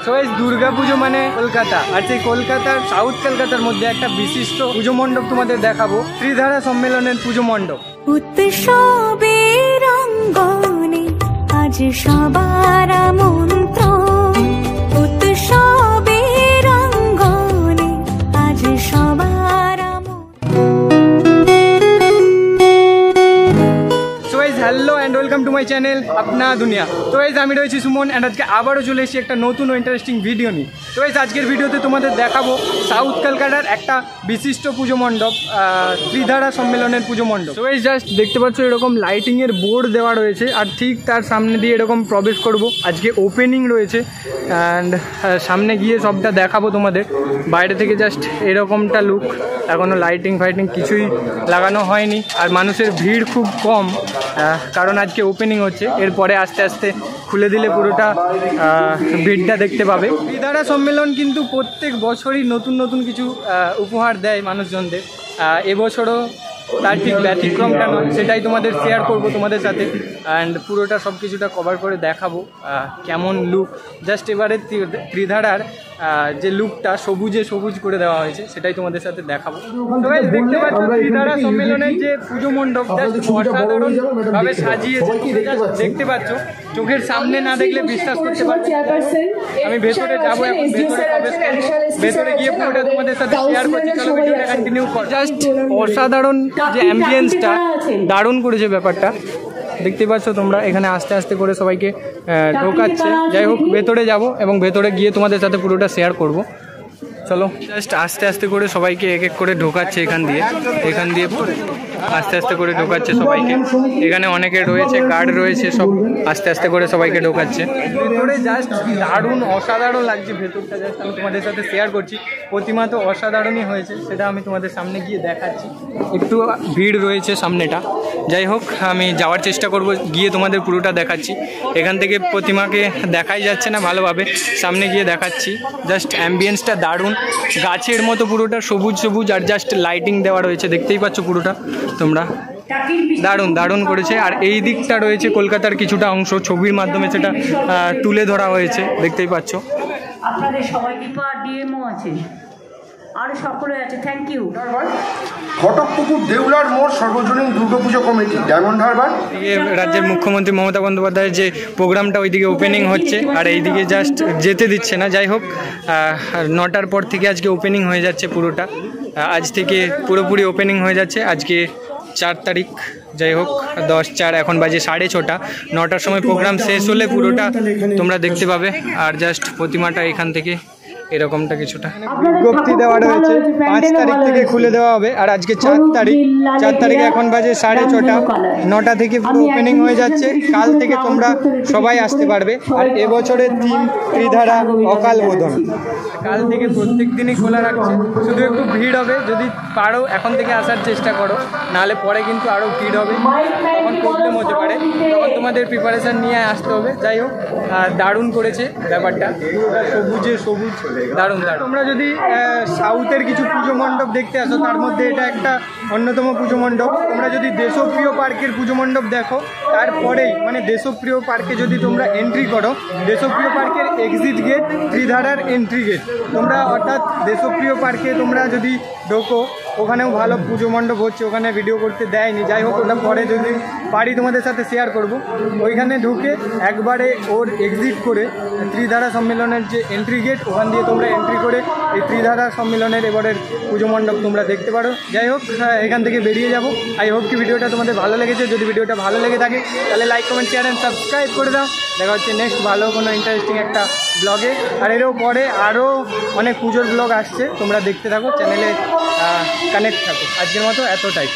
So guys Durga পুজো মানে কলকাতা, আর সেই কলকাতার সাউথ কলকাতার মধ্যে একটা বিশিষ্ট পুজো মণ্ডপ তোমাদের দেখাবো, ত্রিধারা সম্মেলনের পুজো মণ্ডপ। উৎসবের অঙ্গনে আজ সবার মন্ত্র, উৎসবের অঙ্গনে আজ সবার hello and welcome to my channel আপনা দুনিয়া। তো গাইস আমি রয়েছি সুমন অ্যান্ড আজকে আবারও চলে এসেছি একটা নতুন ও ইন্টারেস্টিং ভিডিও নিয়ে। তো গাইস আজকের ভিডিওতে তোমাদের দেখাবো সাউথ কলকাতার একটা বিশিষ্ট পুজো মণ্ডপ, ত্রিধারা সম্মেলনের পুজো মণ্ডপ। তো গাইস জাস্ট দেখতে পাচ্ছ এরকম লাইটিংয়ের বোর্ড দেওয়া রয়েছে, আর ঠিক তার সামনে দিয়ে এরকম প্রবেশ করব। আজকে ওপেনিং রয়েছে অ্যান্ড সামনে গিয়ে সবটা দেখাবো তোমাদের। বাইরে থেকে জাস্ট এরকমটা লুক, এখনও লাইটিং ফাইটিং কিছুই লাগানো হয়নি, আর মানুষের ভিড় খুব কম কারণ আজকে ওপেনিং হচ্ছে। এরপরে আস্তে আস্তে খুলে দিলে পুরোটা ভিড়টা দেখতে পাবে। ত্রিধারা সম্মেলন কিন্তু প্রত্যেক বছরই নতুন নতুন কিছু উপহার দেয় মানুষজনদের। এবছরও তার ঠিক ব্যতিক্রমটা নয়, সেটাই তোমাদের শেয়ার করব তোমাদের সাথে অ্যান্ড পুরোটা সব কিছুটা কভার করে দেখাবো কেমন লুক। জাস্ট এবারে ত্রিধারার যে লুকটা সবুজে সবুজ করে দেওয়া হয়েছে সেটাই তোমাদের সাথে দেখাবো। দেখতে পাচ্ছ ত্রিধারা সম্মেলনের যে পুজো মণ্ডপ জাস্ট অসাধারণভাবে সাজিয়েছে, দেখতে পাচ্ছ। চোখের সামনে না দেখলে বিশ্বাস করতে পারছি। আমি ভেতরে যাবো, এখন ভেতরে গিয়ে পুরোটা তোমাদের সাথে শেয়ার করছি। চলো ভিডিওটা কন্টিনিউ কর। জাস্ট অসাধারণ যে অ্যাম্বিয়েন্সটা, দারুণ করেছে ব্যাপারটা। দেখতে পাচ্ছ তোমরা, এখানে আস্তে আস্তে করে সবাইকে ঢোকাচ্ছে। যাই হোক ভেতরে যাব এবং ভেতরে গিয়ে তোমাদের সাথে পুরোটা শেয়ার করব। চলো জাস্ট আস্তে আস্তে করে সবাইকে এক এক করে ঢোকাচ্ছে এখান দিয়ে আস্তে আস্তে করে ঢোকাচ্ছে সবাইকে। এখানে অনেকে রয়েছে, গার্ড রয়েছে, সব আস্তে আস্তে করে সবাইকে ঢোকাচ্ছে ভেতরে। জাস্ট দারুণ অসাধারণ লাগছে ভেতরটা, জাস্ট আমি তোমাদের সাথে শেয়ার করছি। প্রতিমা তো অসাধারণই হয়েছে, সেটা আমি তোমাদের সামনে গিয়ে দেখাচ্ছি। একটু ভিড় রয়েছে সামনেটা, যাই হোক আমি যাওয়ার চেষ্টা করব, গিয়ে তোমাদের পুরোটা দেখাচ্ছি। এখান থেকে প্রতিমাকে দেখাই যাচ্ছে না ভালোভাবে, সামনে গিয়ে দেখাচ্ছি। জাস্ট অ্যাম্বিয়েন্সটা দারুণ, গাছের মতো পুরোটা সবুজ সবুজ, আর জাস্ট লাইটিং দেওয়া রয়েছে, দেখতেই পাচ্ছ পুরোটা তোমরা। দারুণ দারুণ করেছে। আর এই দিকটা রয়েছে কলকাতার কিছুটা অংশ, ছবির মাধ্যমে সেটা তুলে ধরা হয়েছে, দেখতেই পাচ্ছ। আপনাদের সবাই ডিএমও আছে আর সকলে আছে, থ্যাংক ইউ। ঘটকপুকুর দেউলার মোড় সর্বজনীন দুর্গাপুজো কমিটি, ডায়মন্ড হারবার। রাজ্যের মুখ্যমন্ত্রী মমতা বন্দ্যোপাধ্যায়ের যে প্রোগ্রামটা ওইদিকে ওপেনিং হচ্ছে, আর এইদিকে জাস্ট যেতে দিচ্ছে না। যাই হোক 9টার পর থেকে আজকে ওপেনিং হয়ে যাচ্ছে পুরোটা। আজ থেকে পুরোপুরি ওপেনিং হয়ে যাচ্ছে। আজকে 4 তারিখ, যাই হোক 10/4, এখন বাজে 6:30। 9টার সময় প্রোগ্রাম শেষ হলে পুরোটা তোমরা দেখতে পাবে। আর জাস্ট প্রতিমাটা এখান থেকে এরকমটা কিছুটা বিজ্ঞপ্তি দেওয়া রয়েছে, 5 তারিখ থেকে খুলে দেওয়া হবে। আর আজকে 4 তারিখ এখন বাজে 6:30। 9টা থেকে পুরো ওপেনিং হয়ে যাচ্ছে। কাল থেকে তোমরা সবাই আসতে পারবে। আর এবছরের থিম ত্রিধারা অকাল বোধন। কাল থেকে প্রত্যেক দিনই খোলা রাখছে, শুধু একটু ভিড় হবে। যদি পারো এখন থেকে আসার চেষ্টা করো, নাহলে পরে কিন্তু আরও ভিড় হবে, তখন প্রবলেম হতে পারে, তখন তোমাদের প্রিপারেশান নিয়ে আসতে হবে। যাই হোক দারুণ করেছে ব্যাপারটা, সবুজে সবুজ, দারুণ দারুণ। তোমরা যদি সাউথের কিছু পুজো মণ্ডপ দেখতে আসো, তার মধ্যে এটা একটা অন্যতম পুজো মণ্ডপ। তোমরা যদি দেশপ্রিয় পার্কের পুজো মণ্ডপ দেখো, তারপরেই মানে দেশপ্রিয় পার্কে যদি তোমরা এন্ট্রি করো, দেশপ্রিয় পার্কের এক্সিট গেট ত্রিধারার এন্ট্রি গেট। তোমরা অর্থাৎ দেশপ্রিয় পার্কে তোমরা যদি ঢোকো, ওখানেও ভালো পুজো মণ্ডপ হচ্ছে, ওখানে ভিডিও করতে দেয়নি। যাই হোক ওটা পরে যদি পারি তোমাদের সাথে শেয়ার করব। ওইখানে ঢুকে একবারে ওর এক্সিট করে ত্রিধারা সম্মেলনের যে এন্ট্রি গেট, ওখান দিয়ে তোমরা এন্ট্রি করে এই ত্রিধারা সম্মেলনের এবারের পুজো মণ্ডপ তোমরা দেখতে পারো। যাই হোক এখান থেকে বেরিয়ে যাব। আই হোপ কি ভিডিওটা তোমাদের ভালো লেগেছে। যদি ভিডিওটা ভালো লেগে থাকে তাহলে like, comment, share and subscribe করে দাও। দেখা হচ্ছে নেক্সট ভালো কোনো ইন্টারেস্টিং একটা ব্লগে। আর এরও পরে আরও অনেক পুজোর ব্লগ আসছে, তোমরা দেখতে থাকো, চ্যানেলে কানেক্ট থাকো। আজকের মতো এতটাই।